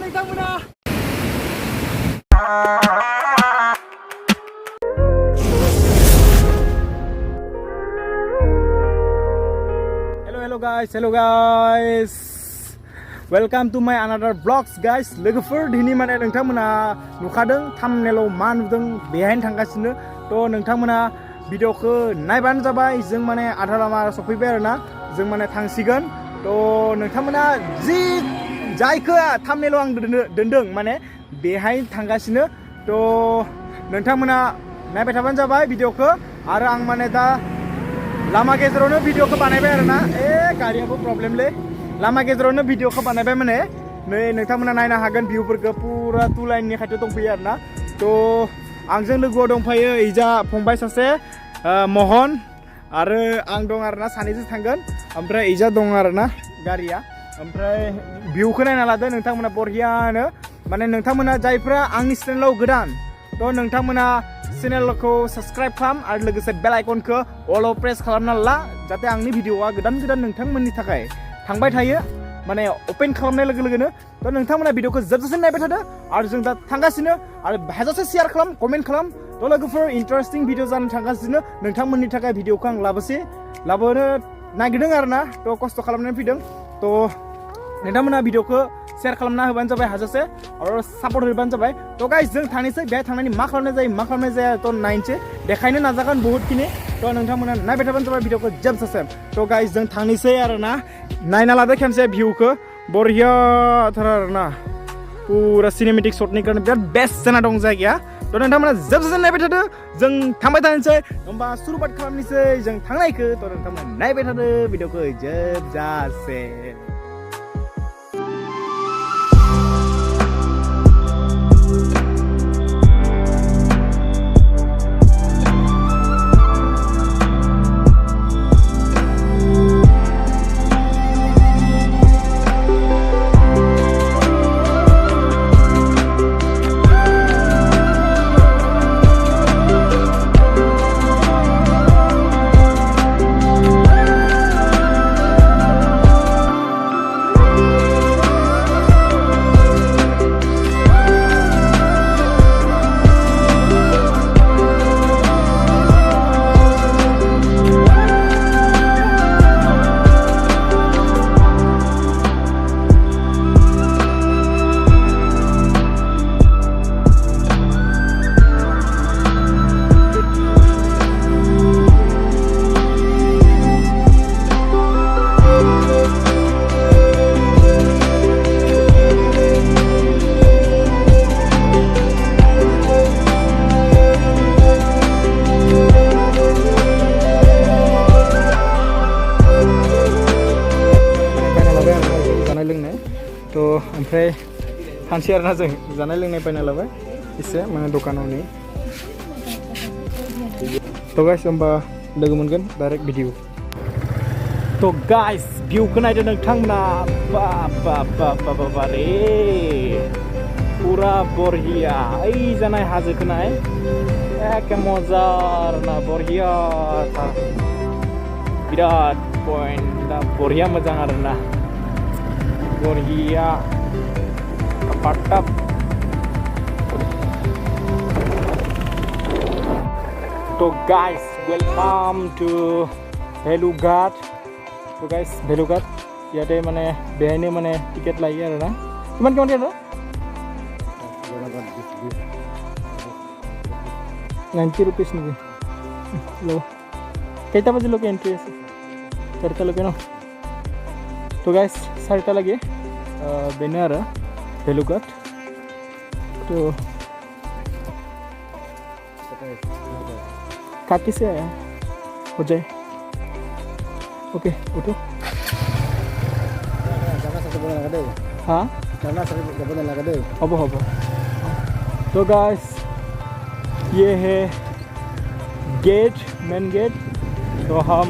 नोंथांमोना hello guys welcome to my another vlogs guys लोगोफोर दिनै माने नोंथांमोना नुखादों थाम्बनेलाव मा नुदों बेहायनो थांगासिनो थ' नोंथांमोना भिडिअखौ नायबानो जाबाय जों माने आधा लामा सफैबाय आरोना जों माने थांसिगोन थ' नोंथांमोना जि जायखौ थाम्बनेलाव आं दोनदों माने बेहाय थांगासिनो थ' नोंथांमोना नायबाय थाबानो जाबाय भिडिअखौ आरो आं माने दा लामा गेजेरावनो भिडिअखौ बानायबाय आरोना गारियाबो प्रब्लेमलै लामा गेजेरावनो भिडिअखौ बानायबाय माने नै नोंथांमोना नायनो हागोन भिउफोरखौ पुरा टु लाइननि खाथियाव दंफैयो आरोना थ' आंजों लोगोआव दंफायो इजा फंबाय सासे महन आरो आं दं आरोना सानैजों थांगोन ओमफ्राय इजा दं आरोना गारिया ओमफ्राय भिउखौ नायना लादो नोंथांमोना बरियानो माने नोंथांमोना जायफ्रा आंनि चेनेलाव गोदान थ' नोंथांमोना चेनेलखौ साबस्क्राइब खालाम आरो लोगोसे बेल आइकनखौ अलाव प्रेस खालामना ला जाहाथे आंनि भिडिअआ गोदान नोंथांमोननि थाखाय थांबाय थायो माने अपेन खालामनाय लोगो लोगोनो थ' नोंथांमोना भिडिअखौ जोबजासिम नायबाय थादो आरो जों दा थांगासिनो आरो हाजासे शेयार खालाम कमेन्ट खालाम थ' लोगोफोर इन्टारेस्टिं भिडिअ जानो थांगासिनो नोंथांमोननि थाखाय भिडिअखौ आं लाबोनो नागिरदों आरोना थ' खस्थ' खालामनानै फैदों थ' नोंथांमोना भिडिअखौ शेयार खालामना होबानो जाबाय हाजासे आरो सापर्ट होबानो जाबाय थ' गाइस जों थांनोसै बेहाय थांनानै मा खालामनाय जाया थ' नायनोसै देखायनो नाजागोन बहुतखिनि थ' नोंथांमोना नायबाय थाबानो जाबाय भिडिअखौ जोबजासिम थ' गाइस जों थांनोसै आरोना नायना लादो खेमसे भिउखौ बरियाथार आरोना पुरा सिनेमेटिक शटनि कारणे बिराद बेस्ट जाना दं जायगाया थ' नोंथांमोना जोबजासिम नायबाय थादो जों थांबाय थानोसै होमबा सुरुवात खालामनोसै जों थांनायखौ थ' नोंथांमोना नायबाय थादो भिडिअखौ जोबजासिम ओमफ्राय थांसै आरोना जों जानाय लोंनाय बायना लाबाय एसे माने दखानाव नै थ' गाइस होमबा लोगो मोनगोन डाइरेक्ट भिडिअ थ' गाइस भिउखौ नायदो नोंथांमोना बा रे पुरा बरिया ओइ जानाय हाजोखौ नाय एखे मजा आरोना बरियाथार बिराद पइन्टआ बरिया मोजां आरोना बरिया Partap so guys welcome to Belughat so guys Belughat ইয়াতে মানে বেহাইনে মানে টিকেট লাগে আৰু না কিমান টিকেট 90 rupees নেকি লো কেইটা বাজিলৈকে এন্ট্ৰি আছে 4টা লৈকে ন তো গাইস 4টা লাগে বেনে আৰু Belughat तो काकी से आया हो जाए ओके उठो हाँ हबो तो गाइस ये है गेट मेन गेट तो हम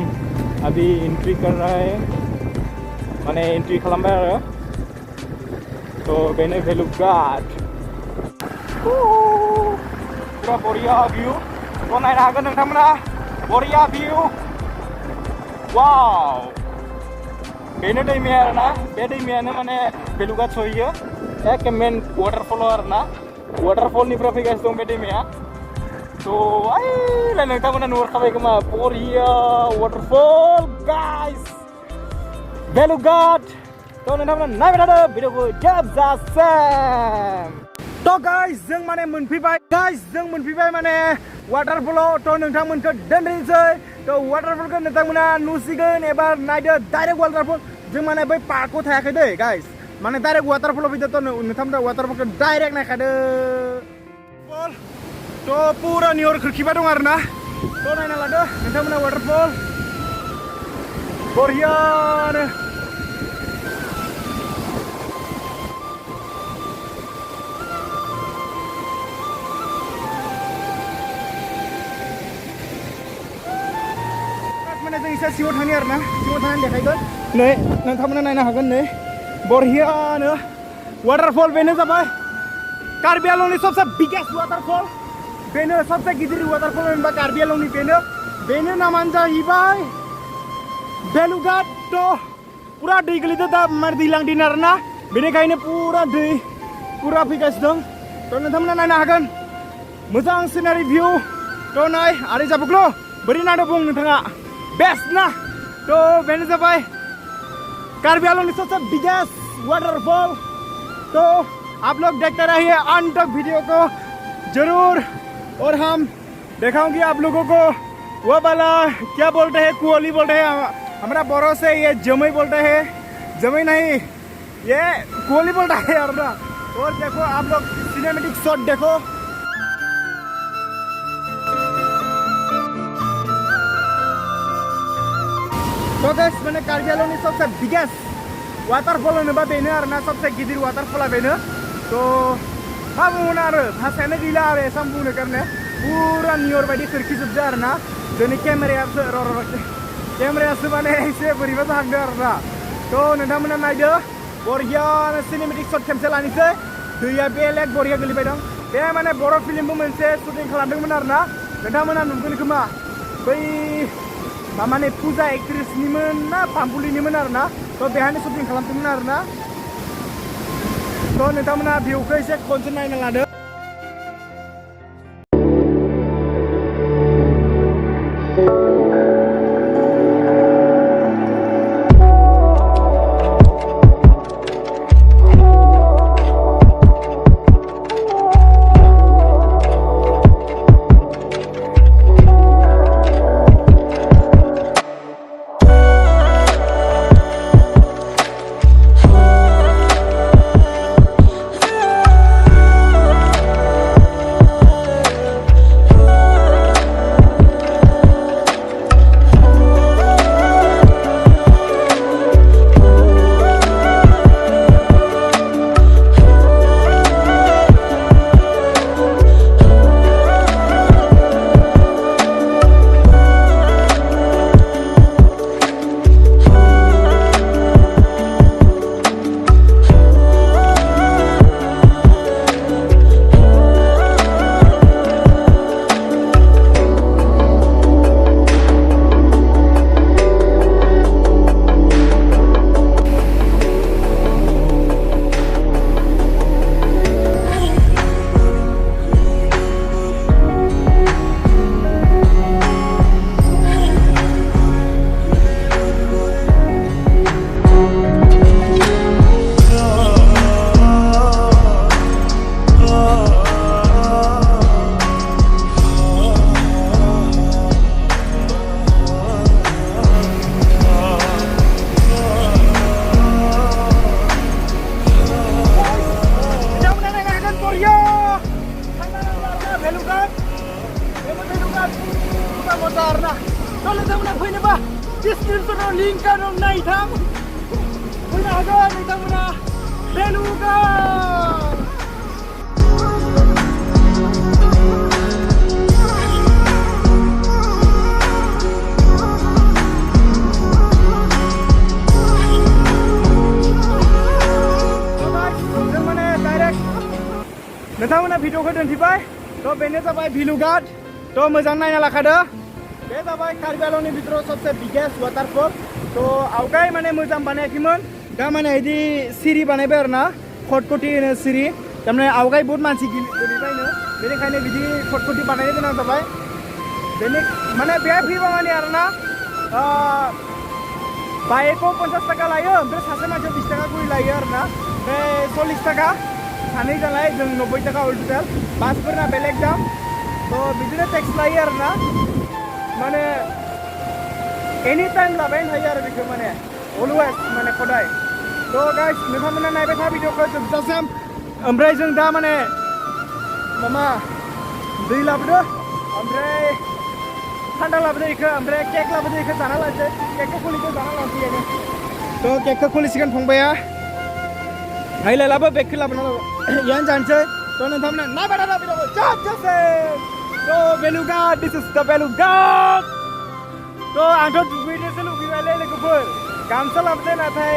अभी एंट्री कर रहे हैं माने एंट्री खालामबाय आरो तो बेनो Belughat पुरा बरिया भिउ तो नायनो हागोन नोंथांमोना बरिया भिउ वाव बेनो दैमाया आरोना बे दैमायानो माने Belughat सहैयो एक मेन वाटरफल आरोना वाटरफलनिफ्राय फैगासिनो दं बे दैमाया थ' ओइ नोंथांमोना नुहुरखाबाय खोमा बरिया वाटरफल गाइस बेलुघाट थ' नोंथांमोना नायबाय थादो भिडिअखौ जोबजासिम थ' गाइस जों माने मोनफैबाय माने वाटरफलाव थ' नोंथांमोनखौ दोननोसै थ' वाटरफलखौ नोंथांमोना नुसिगोन एबा नायदो डाइरेक्ट वाटरफल जों माने बै पार्कआव थायाखै दै गाइस माने डाइरेक्ट वाटरफलाव फैदो थ' नोंथांमोना वाटरफलखौ डाइरेक्ट नायखादो थ' पुरा नियर खोरखिबा दं आरोना थ' नायना लादो नोंथांमोना वाटरफल बरियानो माने जों एसे सिङाव थांनि आरोना सिङाव थांनानै देखायगोन नै नोंथांमोना नायनो हागोन नै बरियानो वाटरफल बेनो जाबाय कार्बि आंलंनि सबसे बिगेस्ट वाटरफल बेनो सबसे गिदिर वाटरफल होनबा कार्बि आंलंनि बेनो नामानो जाहैबाय बेलुघाट थ' पुरा दै गोलैदो दा माने दैज्लां दिन आरोना बेनिखायनो पुरा फैगासिनो दं थ' नोंथांमोना नायनो हागोन मोजां सिनारि भिउ थ' नाय आरो जाबुग्ल' बोरै नायनो बुं नोंथाङा बेस्ट ना थ' बेनो जाबाय कार्बि आंलंनि सबसे बिगेस्ट वाटरफॉल तो आप लोग देखते रहिए अंत तक वीडियो को जरूर और हम दिखाऊंगी आप लोगों को वो वाला क्या बोलते हैं कुओली बोलते हैं हमारा बोरो से ये जमई बोलते हैं जमई नहीं ये कुओली बोलता है यार ना और देखो आप लोग सिनेमेटिक शॉट देखो तो गाइस मैंने कार्बि आंलंनि सबसे बिगेस्ट वाटरफल होनोबा बेनो आरोना सबसे गिदिर वाटरफला बेनो थ' मा बुंनो आरो भाषायानो गैला आरो एसां बुंनो कारने पुरा नियर बायदि खोरखिजोबदो आरोना जोंनि केमेरायासो केमेरायासो माने एसे बोरैबा जाहांदो आरोना थ' नोंथांमोना नायदो बरियानो सिनेमेटिक शट खेमसे लानोसै दैया बेलेग बरिया गोलैबाय दं बे माने बर' फिल्मबो मोनसे शुटिं खालामदोंमोन आरोना नोंथांमोना नुगोन खोमा बै माने फुजा एक्ट्रेसनिमोन ना पाम्पुलिनिमोन आरोना थ' बेहायनो शुटिं खालामदोंमोन आरोना थ' नोंथांमोना भिउखौ एसे खनसे नायना लादो Kalau teman-teman punya apa? Deskripsi link kan naik thang. Punya apa? Teman-teman Belughar. नोंथांमोना भिडिअखौ दोनथिबाय थ' बेनो जाबाय बेलुघाट थ' मोजां नायना लाखादो बे जाबाय कार्बि आंलंनि भितराव सबसे बिगेस्ट वाटारफल थ' आवगाय माने मोजां बानायाखैमोन दा माने बिदि सिरि बानायबाय आरोना खटखटि होनो सिरि थारमाने आवगाय बहुत मानसि गोलैबायनो बेनिखायनो बिदि खटखटि बानायनो गोनां जाबाय बेनि माने बेहाय फैबा माने आरोना बाइकआव 50 थाखा लायो ओमफ्राय सासे मानसियाव 20 थाखा खरि लायो आरोना ओमफ्राय 40 थाखा सानै जालाय जों 90 थाखा अल टटेल बासफोरना बेलेग दाम तो बिदिनो टेक्स लायो आरोना माने एनी टाइम लाबाय थायो आरो बेखौ माने अलवेज माने खदाय तो गाइस नोंथांमोना नायबाय था भिडिअखौ जोबजासिम ओमफ्राय जों दा माने मामा दै लाबोदो ओमफ्राय थान्दा लाबोदो इखौ ओमफ्राय केक लाबोदो इखौ जाना लानोसै केकखौ खुलिखौ जाना लानोसै इखौ तो केकखौ खुलिसिगोन फंबाया हायलाय लाबो बेगखौ लाबोना यानो जानोसै तो नोंथांमोना नायबाय था भिडिअखौ जोबजासिम तो बेलुगा दिस इज द बेलुगा तो आंथ' दुगैनोसो लुगैबायलै लोगोफोर गामसा लाबोदो नाथाय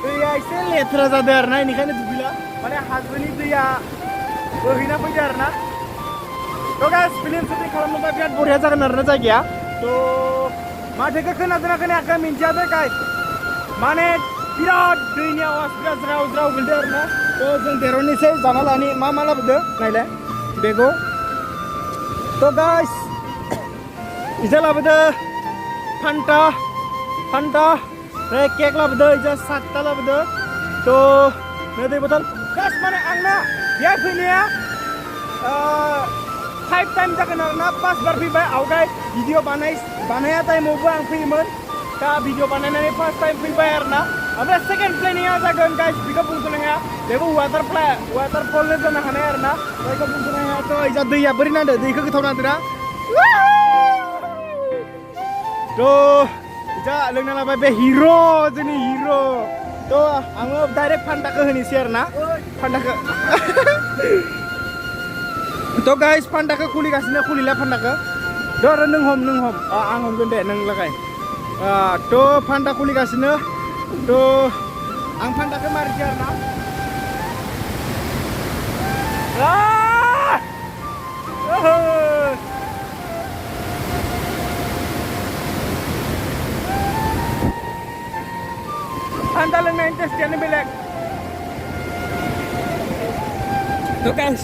दैया एसे लेथ्रा जादों आरोना बेनिखायनो दुगैला माने हाजोनि दैया बोहैना फैदो आरोना तो गाइस फिल्म शुटिं खालामनोबा बिराद बरिया जागोन आरोना जायगाया तो माथोखौ खोनादोंना खोनायाखै मिन्थियादे गाइस माने बिराद दैनि आवाज बिराद ज्राव ज्राव गोलैदो आरोना तो जों देरहानोसै जाना लानि मा लाबोदो नायलाय बेगाव तो गाइस इजा लाबोदो फान्टा केक लाबोदो इजा 7टा लाबोदो तो दै बथल गाइस माने आंना बेहाय फैनाया 5 टाइम जागोन आरोना 5 बार फैबाय आवगाय भिडिअ बानाया टाइमावबो आं फैयोमोन दा भिडिअ बानायनानै फार्स्ट टाइम फैबाय आरोना ओमफ्राय सेकेन्ड प्लेनिंआ जागोन गाइस बेखौ बुंथ'नो हाया बेबो वाटारफलनो जानो हानाय आरोना बेखौ बुंथ'नो हाया तो इजा दैया बोरै नांदो दैखौ गोथाव नांदोना तो इजा लोंना लाबाय बे हिरो जोंनि हिरो तो आङो डाइरेक्ट फान्टाखौ होनोसै आरोना फान्टाखौ तो गाइस फान्टाखौ खुलिला फान्टाखौ तो आरो नों हम आं हमगोन दे नों लागाय तो फान्टा खुलिगासिनो तो आं फान्टाखौ मारिसै आरोना फान्टा लोंनायनि टेस्टियानो बेलेग तो गाइस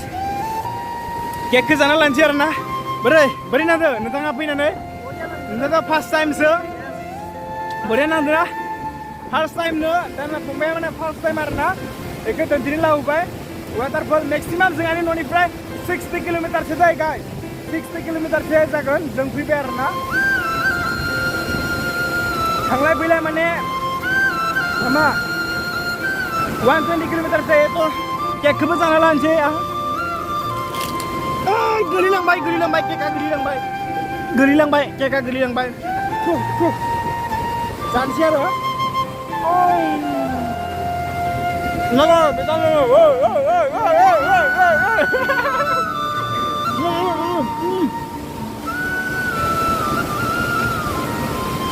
केकखौ जाना लानोसै आरोना बोरै नांदो नोंथाङा फैनानै नोंथाङा फार्स्ट टाइमसो बोरै नांदोना फार्स्ट टाइमनो दाना फंबाया माने फार्स्ट टाइम आरोना बेखौ दोनथिनो लाबोबाय वाटारफल मेक्सिमाम जोंहानि न'निफ्राय 60 किल'मिटारसो जायो गाइस 60 किल'मिटारसो जागोन जों फैबाय आरोना थांलाय फैलाय माने मामा 120 किल'मिटार जायो तो केकखौबो जाना लानोसै आं गोलैलांबाय केकआ गोलैलांबाय जानोसै आरो नोङो बेदानो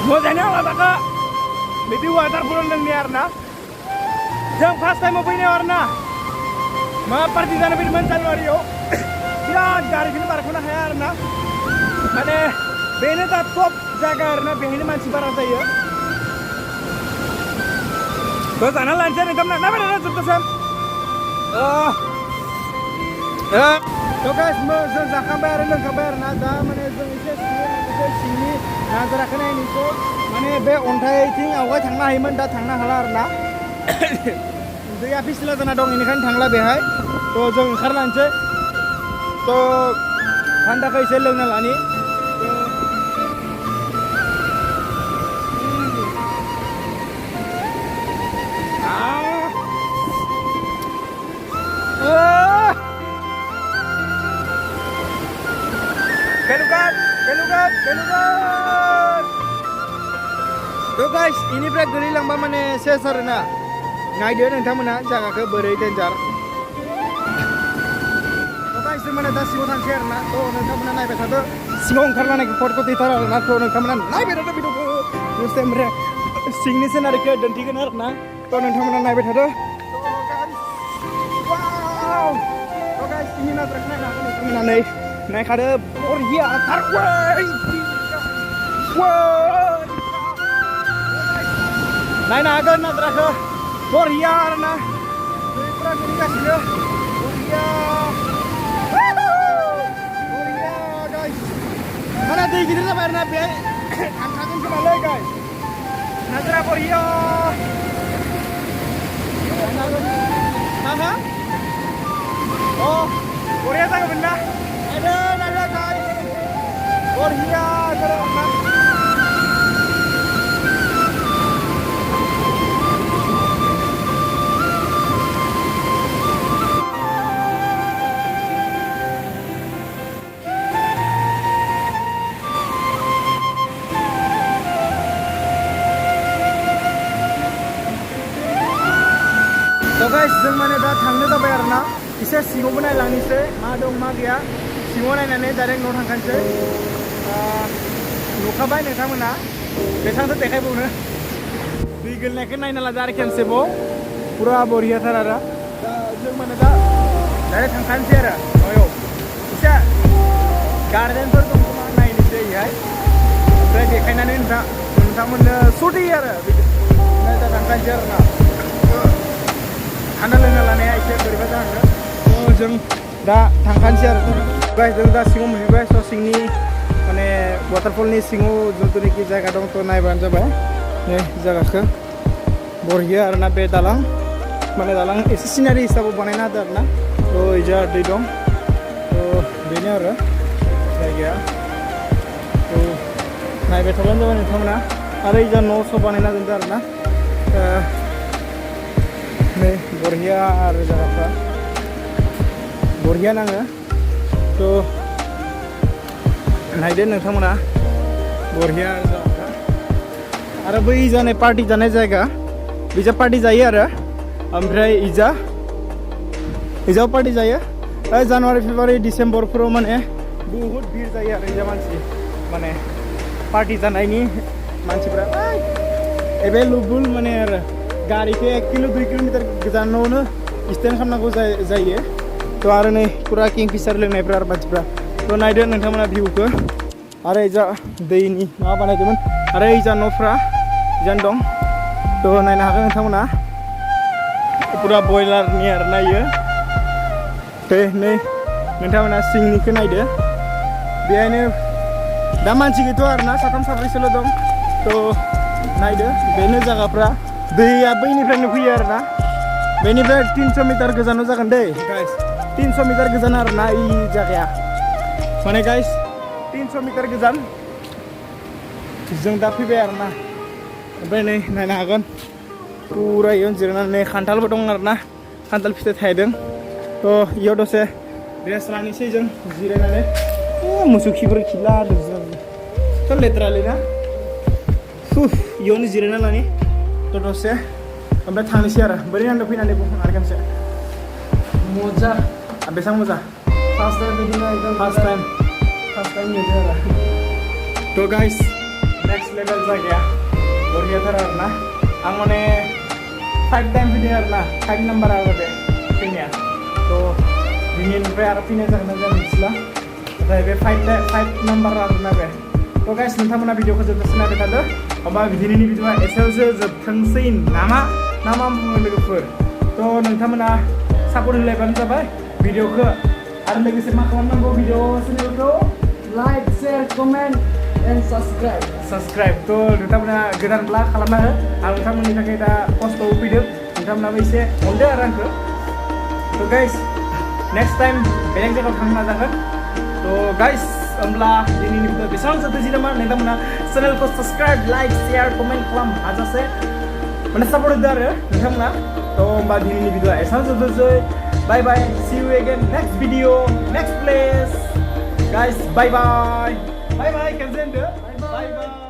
मोजाङै आलादाखा बिदि वाटारफल लोंनाय आरोना जों फार्स्ट टाइमाव फैनायाव आरोना मा पार्टि जानो फैदोंमोन जानुवारियाव बिराद गारिखौनो बारख'नो हाया आरोना माने बेनो दा टप जायगा आरोना बेहायनो मानसि बारा जायो तो जाना लानोसै नोंथांमोना नायबाय थादो जोबजासिम तो गाइस जों जाखांबाय आरो लोंखांबाय आरोना दा माने जों एसे सिंनि नाजाराखौ नायनोसै माने बे अन्थाइथिं आवगाय थांनो हायोमोन दा थांनो हाला आरोना दैया फिसला जाना दं बेनिखायनो थांला बेहाय तो जों ओंखारलानोसै तो फान्टाखौ एसे लोंना लानि belugan तो गाइस इनिफ्राय गोलैलांबा माने सेस आरोना नायदो नोंथांमोना जायगाखौ बोरै डेन्जार तो गाइस जों माने दा सिङाव थांसै आरोना तो नोंथांमोना नायबाय थादो सिङाव ओंखारलांनायखौ फटक'थार आरोना तो नोंथांमोना नायबाय थादो भिडिअखौ दसे ओमफ्राय सिंनि सिनारिखौ दिन्थिगोन आरोना तो नोंथांमोना नायबाय थादो तो गाइस इनि नाजाराखौ नायनो हागोन नोंथांमोना नायखादो बरिया थारवाय नायनो हागोन नाजाराखौ बरिया आरोना दैफ्रा Boriya guys. Mana दै गिदिर जाबाय आरोना बे थांखागोन खोमालै guys. Nazara Boriya. Mana? Oh, Boriya जागोन ना? Ada guys. Boriya जागोन. So guys, जों माने दा थांनो जाबाय आरोना एसे सिङावबो नायलांनोसै मा दं मा गैया सिङाव नायनानै डाइरेक्ट न'आव थांखानोसै नुखाबाय नोंथांमोना बेसांथो देखायबावनो दै गोलैनायखौ नायना लादो आरो खेनसेबाव पुरा बरियाथार आरो दा जों माने दा डाइरेक्ट थांखानोसै आरो न'आव एसे गार्डेनफोर दं खोमा नायनोसै बेहाय ओमफ्राय देखायनानै नोंथांमोननो सुटि आरो दा थांखानोसै आरोना खाना लोंना लानाया एसे बोरैबा जाहांदों जों दा थांखानोसै आरो गाइस जों दा सिङाव मोनहैबाय स' सिंनि माने वाटारफलनि सिङाव जिथुनाखि जायगा दं थ' नायबानो जाबाय नै जायगाखौ बरिया आरोना बे दालां माने दालां एसे सिनारि हिसाबै बानायना होदो आरोना थ' इजा दै दं थ' बेनो आरो जायगाया थ' नायबाय थाबानो जाबाय नोंथांमोना आरो इजा न' स' बानायना दोनदो आरोना नै बरिया आरो जायगाफ्रा बरिया नाङो थ' नायदो नोंथांमोना बरिया आरो जायगाफ्रा आरो बै जानाय पार्टि जानाय जायगा बिजा पार्टि जायो आरो ओमफ्राय इजाव पार्टि जायो जानुवारि फेब्रुवारि डिसेम्बरफोराव माने बुहुत भिर जायो आरो इजा मानसि माने पार्टि जानायनि मानसिफ्रा एभेलेबल माने आरो गारिखौ 1 किल' 2 किल'मिटार गोजानावनो स्टेन्ड खालामनांगौ जायो थ' आरो नै पुरा किंफिसार लोंनायफ्रा आरो मानसिफ्रा थ' नायदो नोंथांमोना भिउखौ आरो इजा दैनि माबा बानायदोंमोन आरो इजा न'फ्रा इजानो दं थ' नायनो हागोन नोंथांमोना पुरा बयलारनि आरो नायो नै नोंथांमोना सिंनिखौ नायदो बेहायनो दा मानसि गैथ'आ आरोना साथाम साब्रैसोल' दं थ' नायदो बेनो जायगाफ्रा दैया बैनिफ्रायनो फैयो आरोना बेनिफ्राय 300 मिटार गोजानाव जागोन दै गाइस 300 मिटार गोजान आरोना इ जायगाया माने गाइस 300 मिटार गोजान जों दा फैबाय आरोना ओमफ्राय नै नायनो हागोन पुरा इयावनो जिरायनानै खान्थालबो दं आरोना खान्थाल फिथाइ थायदों थ' इयाव दसे रेस्ट लानोसै जों जिरायनानै मोसौ खिफोर खिला थ' लेथ्रालै ना इयावनो जिरायना लानि थ' दसे ओमफ्राय थांनोसै आरो बोरै नांदों फैनानै बुं आरो खेनसे मोजां बेसेबां मोजां फार्स्ट टाइम बिदिनो एकदम फार्स्ट टाइम नुदों आरो थ' गाइस नेक्स्ट लेभेल जायगाया बरियाथार आरोना आं माने 5 टाइम फैदों आरोना 5 नाम्बार आरो बे फैनाया थ' बिनिफ्राय आरो फैनाय जागोन ना जाया मिथिला नाथाय बे 5 नाम्बार आरोना बे थ' गाइस नोंथांमोना भिडिअखौ जोबजासिम नायबाय थादो होमबा दिनैनि भिडिअआ एसेयावसो जोबथोंसै नामा बुङो लोगोफोर थ' नोंथांमोना सापर्ट होलायबानो जाबाय भिडिअखौ आरो लोगोसे मा खालामनांगौ भिडिअ चेनेलखौ like share comment and subscribe थ' नोंथांमोना गोदानब्ला खालामना हो आं नोंथांमोननि थाखाय दा खस्थ'आव फैदों नोंथांमोनाबो एसे अनदो आरो आंखौ थ' गाइस नेक्स्ट टाइम बेलेग जायगायाव थांनो नाजागोन थ' गाइस होमब्ला दिनैनि भिडिअ बेसेबां जोबथोंसै नामा नोंथांमोना चेनेलखौ साबस्क्राइब लाइक शेयार कमेन्ट खालाम हाजासे माने सापर्ट होदो आरो नोंथांमोना थ' होमबा दिनैनि भिडिअआ एसेबां जोबथोंसै bye bye see you again next video next place guys bye bye खेनसे होनदो बाय बाय